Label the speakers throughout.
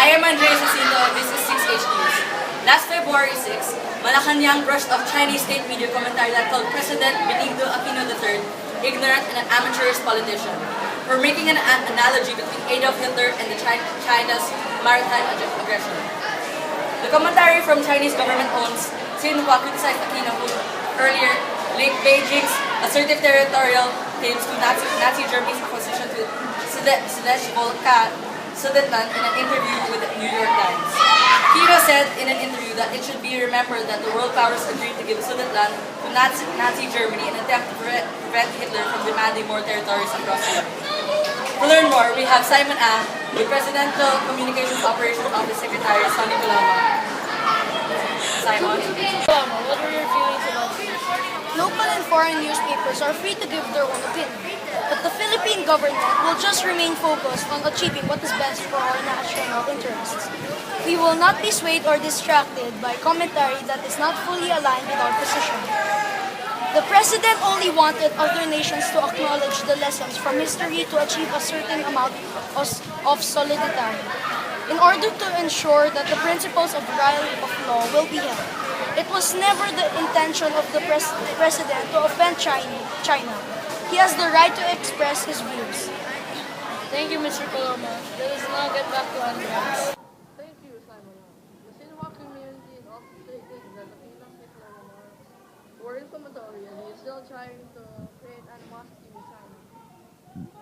Speaker 1: I am Andrea Jacinto and this is 6H News. Last February 6, Malacanang brushed off Chinese state media commentary that called President Benigno Aquino III ignorant and an amateurish politician for making an analogy between Adolf Hitler and China's maritime aggression. The commentary from Chinese government-owned Xinhua criticized Aquino, who earlier linked Beijing's assertive territorial claims to Nazi Germany's opposition to Sudetenland in an interview with the New York Times. Aquino said in an interview that it should be remembered that the world powers agreed to give Sudetenland to Nazi Germany in an attempt to prevent Hitler from demanding more territories across Europe. To learn more, we have Simon Ang, the Presidential Communications Operations Office Secretary, Sonny Coloma. Simon?
Speaker 2: Coloma, what are your feelings about this?
Speaker 3: Local and foreign newspapers are free to give their own opinion, but the Philippine government will just remain focused on achieving what is best for our national interests. We will not be swayed or distracted by commentary that is not fully aligned with our position. The President only wanted other nations to acknowledge the lessons from history to achieve a certain amount of solidarity, in order to ensure that the principles of rule of law will be held. It was never the intention of the President to offend China. He has the right to express his views.
Speaker 2: Thank you, Mr. Coloma. Let us now get back to Andres.
Speaker 4: Thank you, Simon. The Sinhua community is also stating that the Pilipinas Hitler remarks were inflammatory and he is still trying to create animosity with China.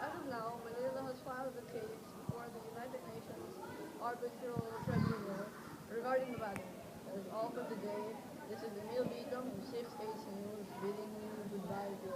Speaker 4: As of now, Manila has filed a case before the United Nations Arbitral Tribunal regarding the matter. That is all for today. This is Emil Beaton from 6H News bidding you goodbye to